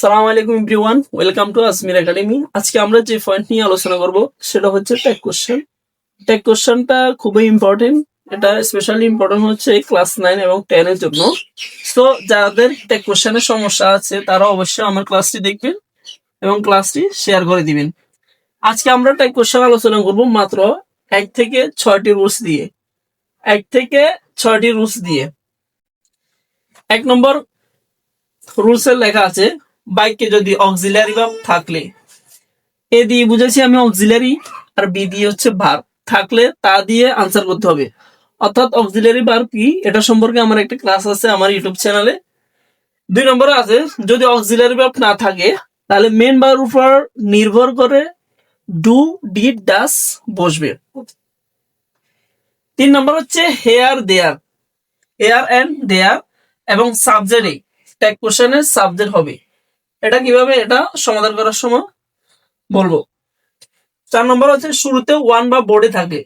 সালাম আলাইকুম everyone, welcome to Ajmer academy. আজকে আমরা যে পয়েন্ট নিয়ে আলোচনা করব সেটা হচ্ছে ট্যাগ কোশ্চেন। ট্যাগ কোশ্চেনটা খুবই ইম্পর্টেন্ট। এটা স্পেশালি ইম্পর্টেন্ট হচ্ছে ক্লাস 9 এবং 10 এর জন্য। তো যাদের ট্যাগ কোশ্চেনের সমস্যা আছে তারা অবশ্যই আমার ক্লাসটি দেখবেন এবং ক্লাসটি শেয়ার করে দিবেন। আজকে আমরা ট্যাগ কোশ্চেন আলোচনা করব মাত্র 1 থেকে 6টি রুলস দিয়ে। 1 থেকে 6টি রুলস দিয়ে। 1 নম্বর রুলসে লেখা আছে বাক্যে যদি অক্সিলারি ভার্ব থাকলে, এ দিয়ে বুঝেছি আমি অক্সিলারি, আর বি দিয়ে হচ্ছে ভার্ব থাকলে তা দিয়ে আনসার করতে হবে। অর্থাৎ অক্সিলারি ভার্ব কি এটা সম্পর্কে আমার একটা ক্লাস আছে আমার ইউটিউব চ্যানেলে। 2 নম্বরে আছে যদি অক্সিলারি ভার্ব না থাকে তাহলে মেন ভার্বের উপর নির্ভর করে ডু, ডিড, ডাস বসবে। 3 নম্বর হচ্ছে হেয়ার, দেয়ার, হেয়ার এন্ড দেয়ার এবং সাবজেক্টে ট্যাগ কোশ্চেনের সাবজেক্ট হবে। এটা কিভাবে এটা সমাধান করার সময় বলবো। 4 নম্বর হচ্ছে শুরুতে ওয়ান বা বডি থাকে,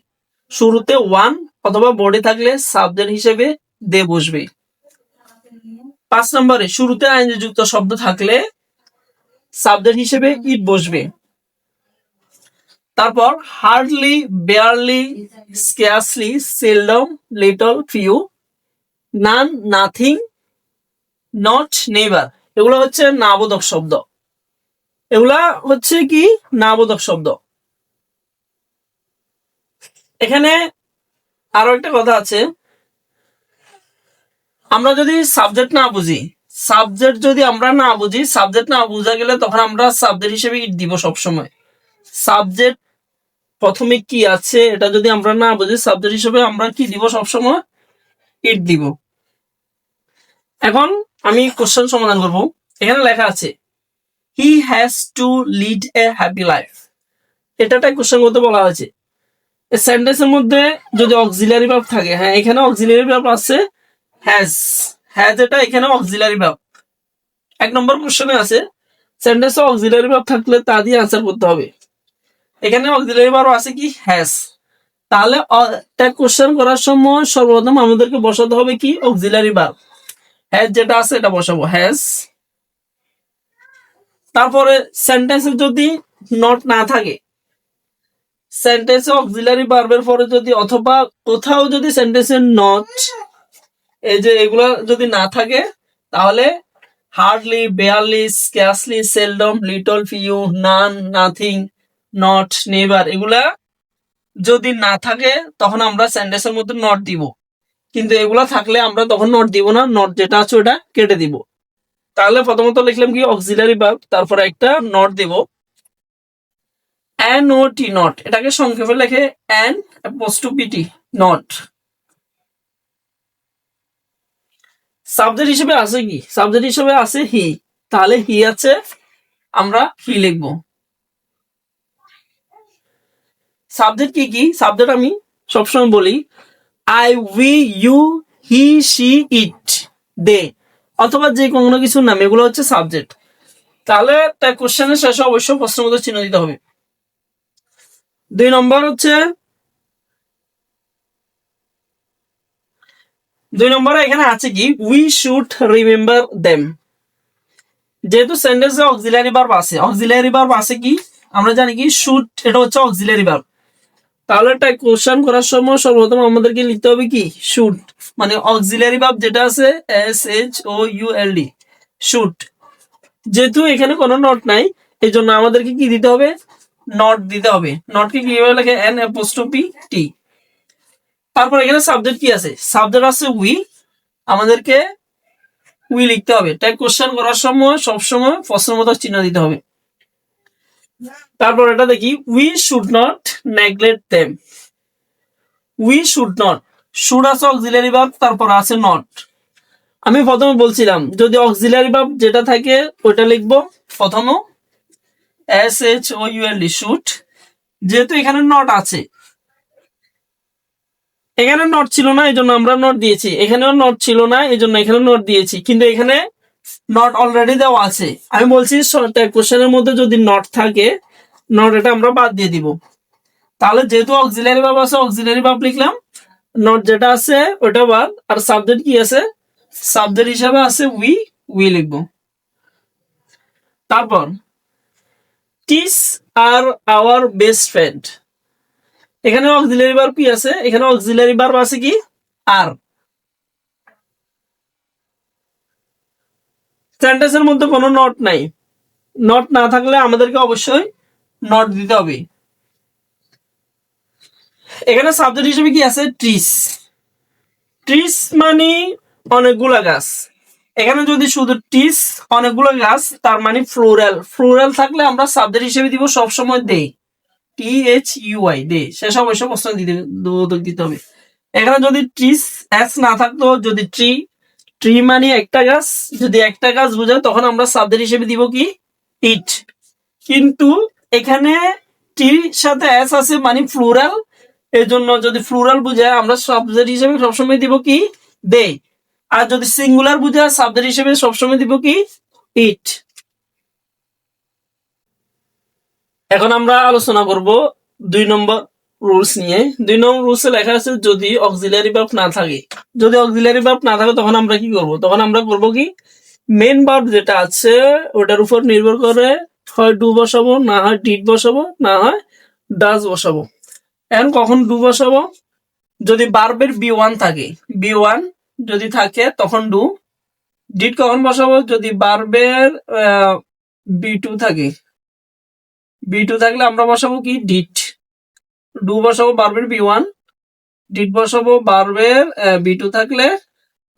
শুরুতে ওয়ান অথবা বডি থাকলে সাবজেক্ট হিসেবে দে বসবে। 5 নম্বরে শুরুতে আইনজি যুক্ত শব্দ থাকলে সাবজেক্ট হিসেবে ইট বসবে। তারপর hardly, barely, scarcely, seldom, little, few, none, nothing, not, never এগুলো হচ্ছে নাবোধক শব্দ। এগুলা হচ্ছে কি নাবোধক শব্দ। এখানে আরো একটা কথা আছে, আমরা যদি সাবজেক্ট না বুঝি, সাবজেক্ট যদি আমরা না বুঝি, সাবজেক্ট না বোঝা গেলে তখন আমরা সাবজেক্ট হিসেবে ইট দিব সবসময়। সাবজেক্ট প্রথমে কি আছে এটা যদি আমরা না বুঝি, সাবজেক্ট হিসেবে আমরা কি দিব সবসময়, ইট দিব। এখন আমি কোশ্চেন সমাধান করব। এখানে লেখা আছে he has to lead a happy life, এটাটাই কোশ্চেন করতে বলা হয়েছে। সেন্টেন্সের মধ্যে যদি অক্সিলারি ভার্ব থাকে, হ্যাঁ এখানে অক্সিলারি ভার্ব আছে হ্যাজ, হ্যাজ এটা এখানে অক্সিলারি ভার্ব। 1 নম্বর কোশ্চেনে আছে সেন্টেন্সে অক্সিলারি ভার্ব থাকলে তা দিয়ে আনসার করতে হবে। এখানে অক্সিলারি ভার্ব আছে কি হ্যাজ, তাহলে ট্যাগ কোশ্চেন করার সময় সর্বপ্রথম আমাদেরকে বসাতে হবে কি অক্সিলারি ভার্ব। হ্যাজ যেটা আছে এটা বসাবো হ্যাজ। তারপরে সেন্টেন্সে যদি নট না থাকে, সেন্টেন্সে অক্সিলারি ভার্বের পরে যদি অথবা কোথাও যদি সেন্টেন্সে নট এই যে এগুলা যদি না থাকে তাহলে hardly, barely, scarcely, seldom, little, few, none, nothing, not, never এগুলা যদি না থাকে তখন আমরা সেন্টেন্সের মধ্যে নট দিব, কিন্তু এগুলা থাকলে আমরা তখন নট দিব না, নট যেটা আছে ওটা কেটে দিব। তাহলে প্রথমত লিখলাম কি অক্সিলারি ভার্ব, তারপরে একটা নট দিব এন ও টি, নট এটাকে সংক্ষেপে লেখে এন অ্যাপোস্ট্রোফি নট। সাবজেক্ট হিসেবে আছে কি, সাবজেক্ট হিসেবে আছে হি, তাহলে হি আছে আমরা হি লিখব। সাবজেক্ট কি কি, সাবজেক্ট আমি সবসময় বলি I, we, you, he, she, it, they অথবা যে কোনো কিছুর নাম, এগুলো হচ্ছে সাবজেক্ট। তাহলে তার কোশ্চেনের শেষে অবশ্যই প্রশ্নের মধ্যে চিহ্ন দিতে হবে। 2 নম্বর হচ্ছে 2 নম্বরে এখানে আছে কি উই শুড রিমেম্বার দেম। যেহেতু সেন্টেন্সে অক্সিলারি ভার্ব আছে, অক্সিলারি ভার্ব আছে কি আমরা জানি কি শুড, এটা হচ্ছে অক্সিলারি ভার্ব। তাহলে এটা কোশ্চেন করার সময় সর্বপ্রথম আমাদেরকে লিখতে হবে কি শুড, মানে অক্সিলারি ভার্ব যেটা আছে S H O U L D, should. যেহেতু এখানে কোনো নট নাই এই জন্য আমাদেরকে কি দিতে হবে, নট দিতে হবে। নটকে কিভাবে লেখে এন অ্যাপোস্ট্রোফি টি। তারপর এখানে সাবজেক্ট কি আছে, সাবজেক্ট আছে উই, আমাদেরকে উই লিখতে হবে। তাই কোশ্চেন করার সময় সবসময় প্রশ্নের মতো চিহ্ন দিতে হবে। তারপর এটা দেখি we should not neglect them. We should not, should আছে অক্সিলারি ভার্ব, তারপর আছে নট। আমি প্রথমে বলছিলাম যদি অক্সিলারি ভার্ব যেটা থাকে ওইটা লিখবো প্রথমে S H O U L D should. যেহেতু এখানে নট আছে, এখানে নট ছিল না এই জন্য আমরা নট দিয়েছি, এখানেও নট ছিল না এই জন্য এখানে নট দিয়েছি, কিন্তু এখানে নট অলরেডি দেওয়া আছে। আমি বলছি কোশ্চেনের মধ্যে যদি নট থাকে, নট এটা আমরা বাদ দিয়ে দিব। তাহলে যেহেতু অক্সিলারি ভার্ব আছে অক্সিলারি ভার্ব লিখলাম, নট যেটা আছে ওটা বাদ, আর সাবজেক্ট কি আছে, সাবজেক্ট হিসাবে আছে উই, উই লিখবো। তারপর টিস আর আওয়ার বেস্ট ফ্রেন্ড, এখানে অক্সিলারি ভার্ব কি আছে, এখানে অক্সিলারি ভার্ব আছে কি আর। সেন্টেন্সের মধ্যে কোনো নট নাই, নট না থাকলে আমাদেরকে অবশ্যই নট দিতে হবে। এখানে সাবজেক্ট হিসেবে কি আছে, ট্রিস। ট্রিস মানে অনেকগুলা গাছ, এখানে যদি শুধু ট্রিস অনেকগুলো গাছ তার মানে ফ্লোরাল। ফ্লোরাল থাকলে আমরা সাবজেক্ট হিসেবে দিব সবসময় দে, THUI দে, শেষ অবশ্যই প্রশ্ন দিতে হবে। এখানে যদি ট্রিস এস না থাকতো, যদি ট্রি, ট্রি মানে একটা গাছ, যদি একটা গাছ বোঝায় তখন আমরা সাবজেক্ট হিসেবে দিব কি ইট। কিন্তু এখানে টির সাথে এস আছে মানে ফ্লুরাল, এই জন্য যদি ফ্লুরাল বোঝায় আমরা সাবজেক্ট হিসেবে সবসময় দিব কি দে, আর যদি সিঙ্গুলার বোঝায় সাবজেক্ট হিসেবে সবসময় দিব কি ইট। এখন আমরা আলোচনা করব 2 নম্বর রুলস নিয়ে। 2 নম্বর রুলসে লেখা আছে যদি অক্সিলারি ভার্ব না থাকে, যদি অক্সিলারি ভার্ব না থাকে তখন আমরা কি করব, তখন আমরা করব কি মেন ভার্ব যেটা আছে ওটার উপর নির্ভর করে হয় ডু বসাবো, না হয় ডিড বসাবো, না হয় ডাজ বসাবো। এখন কখন ডু বসাবো, যদি ভার্বের B1 থাকে, B1 যদি থাকে তখন ডু। ডিড কখন বসাবো, যদি ভার্বের B2 থাকে, B2 থাকলে আমরা বসাবো কি ডিড। ডু বসাবো ভার্বের B1, ডিড বসাবো ভার্বের B2 থাকলে,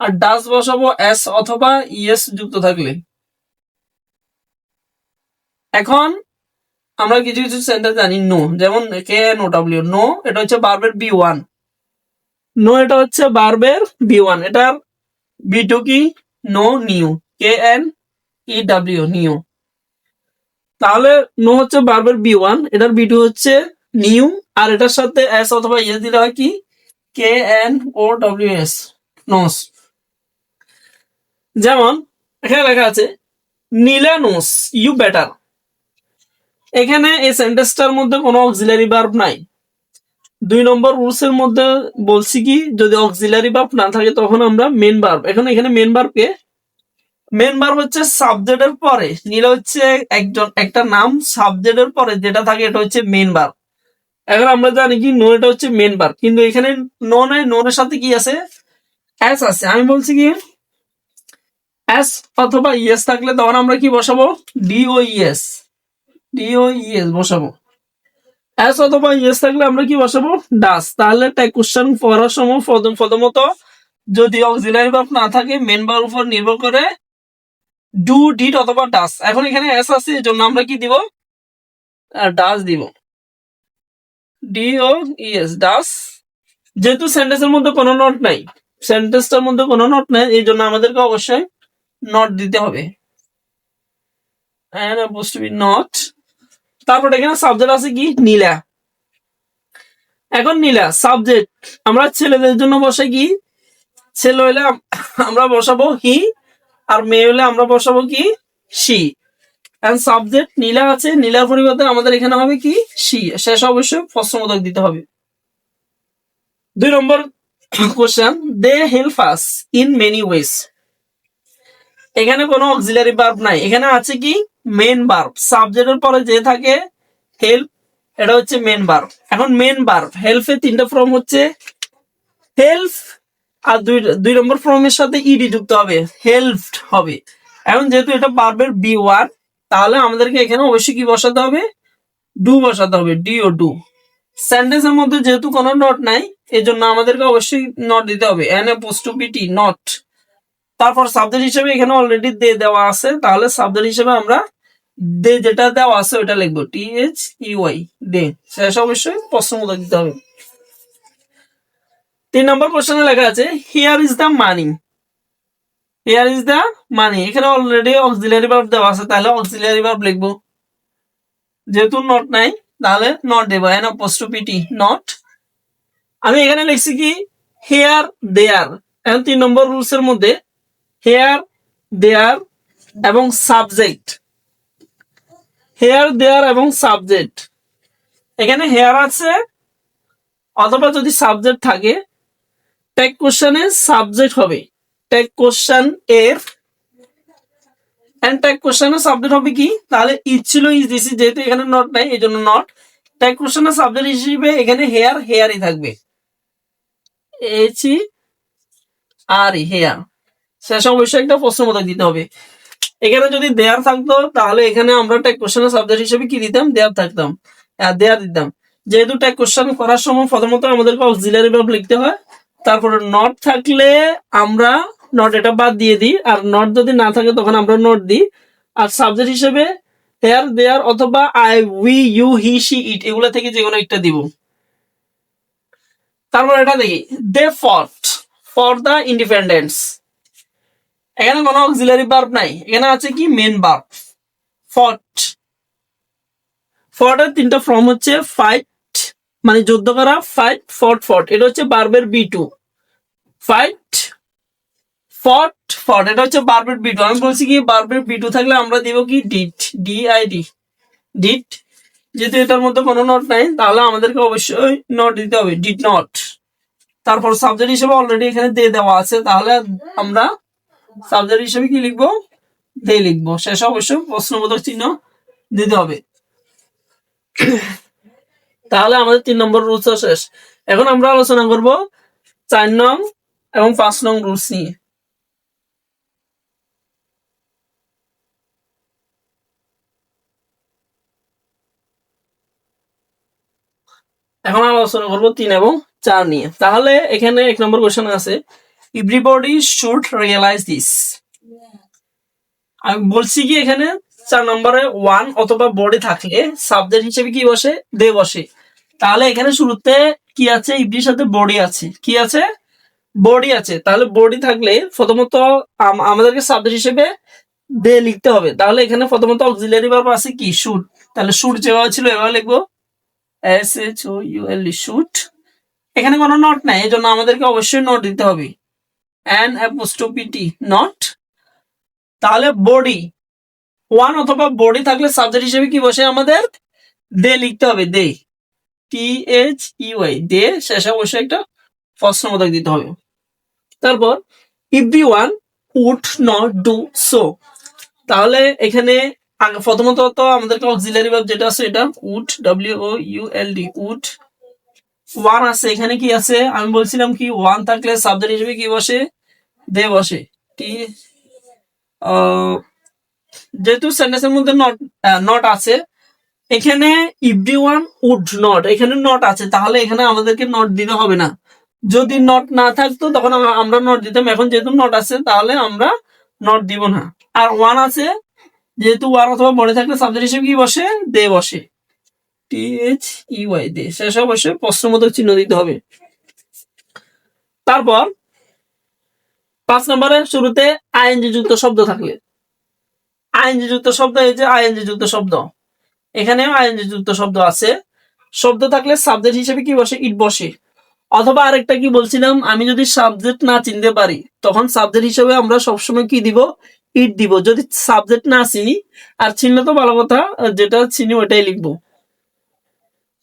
আর ডাজ বসাবো এস অথবা ইএস যুক্ত থাকলে। এখন আমরা কিছু কিছু সেন্টেন্স জানি নো, যেমন KNOW, নো এটা হচ্ছে ভার্বের B1, নো এটা হচ্ছে ভার্বের B1, এটার B2 কি নো নিউ, KNEW নিউ। তাহলে নো হচ্ছে ভার্বের B1, এটার B2 হচ্ছে নিউ, আর এটার সাথে এস অথবা ইএস দিলে হয় কি KNOWS নোস। যেমন এখানে লেখা আছে নীলা নোস ইউ বেটার, এখানে এই সেন্টেন্সটার মধ্যে কোনো অক্সিলারি ভার্ব নাই। 2 নম্বর রুলস এর মধ্যে বলছি কি যদি অক্সিলারি ভার্ব না থাকে তখন আমরা মেন ভার্ব, এখন এখানে মেন ভার্বকে, মেন ভার্ব হচ্ছে সাবজেক্টের পরে, নীলা হচ্ছে একজন একটা নাম, সাবজেক্টের পরে যেটা থাকে এটা হচ্ছে মেন ভার্ব। এখন আমরা জানি কি নো এটা হচ্ছে মেন ভার্ব, কিন্তু এখানে নো নাই, নোনের সাথে কি আছে এস আছে। আমি বলছি কি এস অথবা ইএস থাকলে তখন আমরা কি বসাবো DOES, DOES বসাবো। এস অথবা ইয়েস থাকলে আমরা কি বসাবো ডাস। তাহলে ট্যাগ কোশ্চেন পড়ার সময় প্রথমত যদি অক্সিলারি ভার্ব না থাকে মেন ভার্ব উপর নির্ভর করে ডু, ডিড অথবা ডাস। এখন এখানে এস আছে এর জন্য আমরা কি দিব ডাস দিব, DOES ডাস। যেহেতু সেন্টেন্সের মধ্যে কোনো নট নাই, সেন্টেন্সটার মধ্যে কোনো নট নাই, এই জন্য আমাদেরকে অবশ্যই নট দিতে হবে, and supposed to be not। তারপর এখানে সাবজেক্ট আছে কি নীলা। এখন নীলা সাবজেক্ট, আমরা ছেলেদের জন্য বসাই কি, ছেলে হইলে আমরা বসাবো হি, আর মেয়ে হলে আমরা বসাবো কি শি। এন্ড সাবজেক্ট নীলা আছে, নীলার পরিবর্তে আমাদের এখানে হবে কি শি, শেষ অবশ্যই প্রশ্নবোধক দিতে হবে। 2 নম্বর question they help us in many ways, এখানে কোনো অক্সিলারি ভার্ব নাই, এখানে আছে কি মেন ভার্ব, সাবজেক্টের পরে যে থাকে হেল্প এটা হচ্ছে মেন ভার্ব। এখন মেন ভার্ব হেল্পের 3টা ফর্ম হচ্ছে হেল্প, আর দুই নম্বর ফর্মের সাথে ইডি যুক্ত হবে, হেল্পড হবে। এখন যেহেতু এটা ভার্বের B1 তাহলে আমাদেরকে এখানে অবশ্যই কি বসাতে হবে ডু বসাতে হবে, DO ডু। সেন্টেন্সের মধ্যে যেহেতু কোনো নট নাই এই জন্য আমাদেরকে অবশ্যই নট দিতে হবে, NAPOST নট। তারপর সাবজেক্ট হিসেবে এখানে অলরেডি দে দেওয়া আছে, তাহলে সাবজেক্ট হিসেবে আমরা দে যেটা দেওয়া আছে ওটা লিখবো THEY দে, শেষ অবশ্যই প্রশ্নবোধক দিতে হবে। 3 নম্বর কোশ্চেনে লেখা আছে here is the money, here is the money, এখানে অলরেডি অক্সিলারি ভার্ব দেওয়া আছে তাহলে অক্সিলারি ভার্ব লিখবো, যেহেতু নট নাই তাহলে নট দেবো, NAPOST নট। আমি এখানে লিখছি কি হেয়ার দেয়ার। এখন 3 নম্বর রুলস এর মধ্যে হেয়ার দেয়ার এবং সাবজেক্ট, হেয়ার দেয়ার এবং সাবজেক্ট, এখানে হেয়ার আছে অথবা যদি সাবজেক্ট থাকে ট্যাগ কোশ্চেনে সাবজেক্ট হবে, ট্যাগ কোশ্চেন এর এন্ড ট্যাগ কোশ্চেনের সাবজেক্ট হবে কি, তাহলে ইজ ছিল ইজ দিছি, যেহেতু এখানে নট নাই এই জন্য নট। ট্যাগ কোশ্চেনের সাবজেক্ট হিসেবে এখানে হেয়ার, হেয়ারই থাকবে, এইচ ই আর হেয়ার। শেষ অবশ্যই একটা প্রশ্নবোধক দিতে হবে। এখানে যদি দেয়ার থাকতো তাহলে এখানে আমরা ট্যাগ কোশ্চেনের সাবজেক্ট হিসেবে কি দিতাম, দেয়ার থাকতাম, দেয়ার দিতাম। যেহেতু ট্যাগ কোশ্চেন করার সময় প্রথমত আমাদেরকে অক্সিলারি ভার্ব লিখতে হয়, তারপরে নট থাকলে আমরা নট এটা বাদ দিয়ে দিই, আর নট যদি না থাকে তখন আমরা নট দিই। আর সাবজেক্ট হিসেবে হেয়ার, দেয়ার অথবা I, we, you, he, she, it এগুলো থেকে যে কোনো একটা দিব। তারপর এটা দেখি, দে ফট ফর দ্য ইন্ডিপেন্ডেন্স। এখানে কোনো অক্সিলারি ভার্ব নাই, এখানে আছে কি মেন ভার্ব ফট। ফট এর তিনটা ফর্ম হচ্ছে ফাইট মানে যুদ্ধ করা, ফাইট, ফট, ফট এটা হচ্ছে ভার্বের বি2। ফাইট, ফট, ফট এটা হচ্ছে ভার্বের বি2। আমি বলছি কি ভার্বের বি2 থাকলে আমরা দিব কি ডিড, ডিআইডি, ডিড। যেহেতু এটার মধ্যে কোনো নট নাই তাহলে আমাদেরকে অবশ্যই নট দিতে হবে, ডিড নট। তারপর সাবজেক্ট হিসেবে অলরেডি এখানে দে দেওয়া আছে, তাহলে আমরা সাবজেক্ট হিসেবে কি লিখবো, দে লিখবো। শেষে অবশ্যই প্রশ্নবোধক চিহ্ন দিতে হবে। তাহলে আমাদের 3 নম্বর রুলস শেষ। এখন আমরা আলোচনা করব 4 নং এবং 5 নং রুলস নিয়ে। এখন আলোচনা করব 3 এবং 4 নিয়ে। তাহলে এখানে 1 নম্বর কোশ্চেন আছে, এভরিবডি শুড রিয়েলাইজ দিস। আমি বলছি কি এখানে 4 নম্বরে ওয়ান অথবা বডি থাকলে সাবজেক্ট হিসেবে কি বসে, দে বসে। তাহলে এখানে শুরুতে কি আছে, ইভরির সাথে বডি আছে, কি আছে, বডি আছে। তাহলে বডি থাকলে প্রথমত আমাদেরকে সাবজেক্ট হিসেবে দে লিখতে হবে। তাহলে এখানে প্রথমত অক্সিলারি ভার্ব আছে কি শুড, তাহলে শুড যেভাবে ছিল এভাবে লিখবো, S H O U L E should. এখানে কোনো নট নাই এই জন্য আমাদেরকে অবশ্যই নট দিতে হবে, এন অ্যাপোস্ট্রফি টি, নট। তাহলে বডি ওয়ান অথবা বডি থাকলে সাবজেক্ট হিসেবে কি বসে, আমাদের দে লিখতে হবে, দে, টি এইচ ইউআই, দে। শেষে অবশ্যই একটা প্রশ্নবোধক দিতে হবে। তারপর everyone would not do so. তাহলে এখানে প্রথমত তো আমাদেরকে অক্সিলারি ভার্ব যেটা আছে এটা would, W O U L D, would. One আছে, এখানে কি আছে, আমি বলছিলাম কি ওয়ান থাকলে সাবজেক্ট হিসেবে কি বসে, দে বসে, টি। যেহেতু সেন্টেন্সের মধ্যে নট নট আছে, এখানে এভরিওয়ান উড নট, এখানে নট আছে, তাহলে এখানে আমাদেরকে নট দিতে হবে না। যদি নট না থাকতো তখন আমরা নট দিতাম, এখন যেহেতু নট আছে তাহলে আমরা নট দিব না। আর ওয়ান আছে, যেহেতু ওয়ান অথবা বডি থাকলে সাবজেক্ট হিসেবে কি বসে, দে বসে, টি এইচ ইউআই, দে। শেষে অবশ্যই প্রশ্নবোধক চিহ্ন দিতে হবে। তারপর 5 নম্বরে শুরুতে আইএনজি যুক্ত শব্দ থাকলে, আইএনজি যুক্ত শব্দ, এই যে আইএনজি যুক্ত শব্দ, এখানেও আইএনজি যুক্ত শব্দ আছে। শব্দ থাকলে সাবজেক্ট হিসেবে কি বসে, ইট বসে। অথবা আরেকটা কি বলছিলাম, আমি যদি সাবজেক্ট না চিনতে পারি তখন সাবজেক্ট হিসেবে আমরা সবসময় কি দিব, ইট দিব। যদি সাবজেক্ট না চিনি, আর চিনলে তো ভালো কথা, যেটা চিনি ওটাই লিখবো।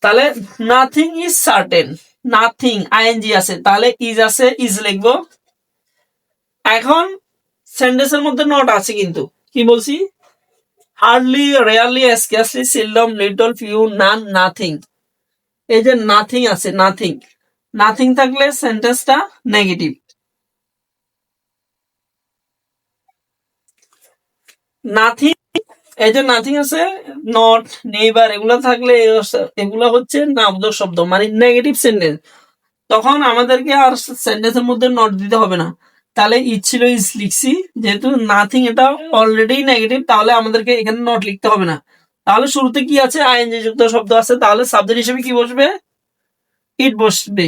তাহলে nothing is certain, nothing ING আছে, তাহলে ইজ আছে, ইজ লিখবো। এখন সেন্টেন্সের মধ্যে নট আছে কিন্তু, কি বলছি, hardly, rarely, scarcely, seldom, little, few, none, nothing. এই যে নাথিং আছে, নাথিং, নাথিং থাকলে সেন্টেন্সটা নেগেটিভ। নাথিং, এই যে নাথিং আছে, নট, নেইবার এগুলো থাকলে এগুলো হচ্ছে নামবোধক শব্দ মানে নেগেটিভ সেন্টেন্স। তখন আমাদেরকে আর সেন্টেন্সের মধ্যে নট দিতে হবে না। তাহলে ইজ ছিল ইজ লিখছি, যেহেতু নাথিং এটা অলরেডি নেগেটিভ তাহলে আমাদেরকে এখানে নট লিখতে হবে না। তাহলে শুরুতে কি আছে, আইএনজি যুক্ত শব্দ আছে, তাহলে সাবজেক্ট হিসেবে কি বসবে, ইট বসবে।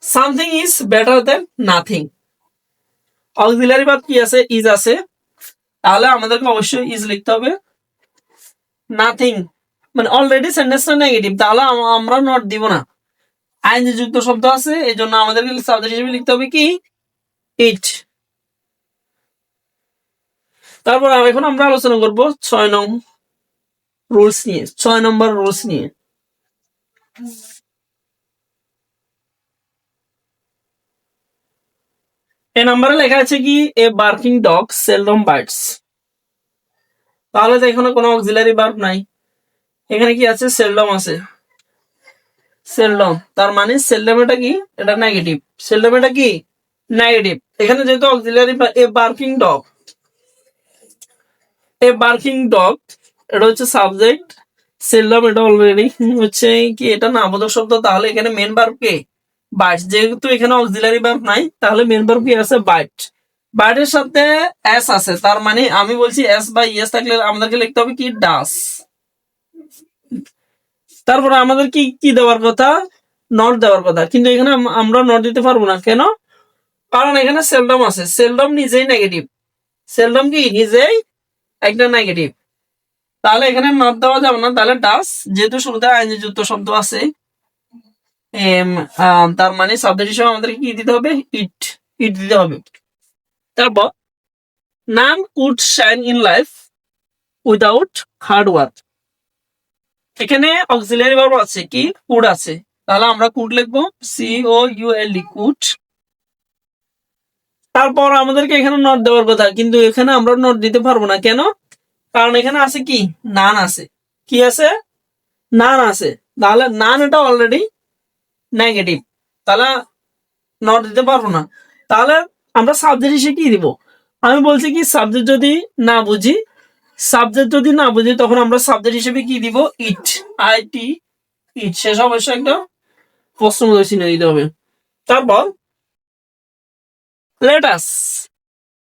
Something is better then nothing. Auxiliary verb কি আছে, ইজ আছে, তাহলে আমাদেরকে অবশ্যই ইজ লিখতে হবে। নাথিং মানে অলরেডি সেন্টেন্সটা নেগেটিভ, তাহলে আমরা নট দিব না। আইএনজি যুক্ত শব্দ আছে এই জন্য আমাদেরকে সাবজেক্ট হিসেবে লিখতে হবে কি, ইট। তারপর এখন আমরা আলোচনা করব 6 নং রুলস নিয়ে, 6 নম্বর রুলস নিয়ে। এই নাম্বারে লেখা আছে কি a barking dog seldom bites. তাহলে তো এখানে কোনো অক্সিলারি ভার্ব নাই, এখানে কি আছে সেলডম আছে, সেলডম তার মানে সেলডম এটা কি, এটা নেগেটিভ, সেলডম এটা কি নেগেটিভ। এখানে যেহেতু auxiliary a barking dog, a barking dog এটা হচ্ছে সাবজেক্ট, সেলডম এটা অলরেডি হচ্ছে কি এটা নামবোধক শব্দ, তাহলে এখানে মেন ভার্ব কে বাইট, যেহেতু এখানে অক্সিলারি ভার্ব নাই তাহলে মেন ভার্ব কি আছে বাইট। বাইটের সাথে এস আছে, তার মানে আমি বলছি এস বা ইএস থাকলে আমাদেরকে লিখতে হবে কি ডাস। তারপরে আমাদের কি কি দেওয়ার কথা, নট দেওয়ার কথা, কিন্তু এখানে আমরা নট দিতে পারবো না, কেন, কারণ এখানে সেলডম আছে, সেলডম নিজেই নেগেটিভ, সেলডম কি নিজেই একটা নেগেটিভ, তাহলে এখানে নট দেওয়া যাবে না, তাহলে ডাস, যেহেতু শুরুতে আইনজি যুক্ত শব্দ আছে তার মানে সাবজেক্ট হিসেবে আমাদের কি দিতে হবে ইট, ইট দিতে হবে। তারপর none could shine in life without hard work, এখানে অক্সিলারি ভার্ব আছে কি কুড আছে, তাহলে আমরা কুড লিখবো COULD কুড। তারপর আমাদেরকে এখানে নট দেওয়ার কথা, কিন্তু এখানে আমরা নট দিতে পারবো না, কেন, কারণ এখানে আছে কি নান আছে, কি আছে নান আছে, তাহলে নান এটা অলরেডি নেগেটিভ, তাহলে নট দিতে পারবো না। তাহলে আমরা সাবজেক্ট হিসেবে কি দিব, আমি বলছি কি সাবজেক্ট যদি না বুঝি, সাবজেক্ট যদি না বুঝি তখন আমরা সাবজেক্ট হিসেবে কি দিব ইট, IT ইট, শেষ অবশ্যই একটা প্রশ্নবোধক চিহ্ন দিতে হবে। তারপর লেটাস,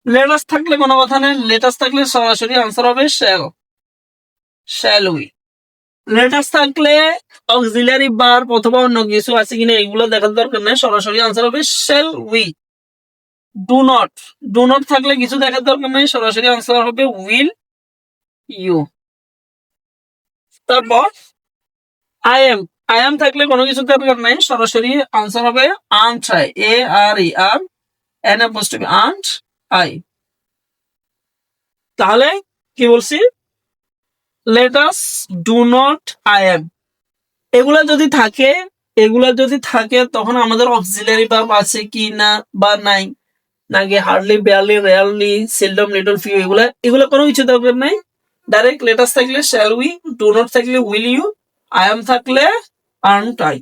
লেটাস থাকলে কোনো কথা নেই, লেটাস থাকলে সরাসরি আনসার হবে শ্যাল, শ্যাল উই। লেটাস থাকলে অক্সিলারি ভার্ব অথবা অন্য কিছু আছে কিনা এগুলো দেখার দরকার নেই, সরাসরি আনসার হবে shall we. Do not, do not থাকলে কিছু দেখার দরকার নেই, সরাসরি আনসার হবে উইল ইউ। তারপর আই এম, আই এম থাকলে কোনো কিছু দরকার নাই, সরাসরি আনসার হবে aren't I, ARE R N apostrophe aren't I. তাহলে কি বলছি, let us do not I am, এগুলা যদি থাকে, এগুলা যদি থাকে তখন আমাদের অক্সিলারি ভার্ব আছে কি না বা নাই, নাকি hardly barely rarely seldom little few, এগুলা এগুলা কোনো কিছু দরকার নাই, ডাইরেক্ট লেটাস থাকলে শ্যাল উই, ডু নট থাকলে উইল ইউ, আই এম থাকলে আর্নড আই।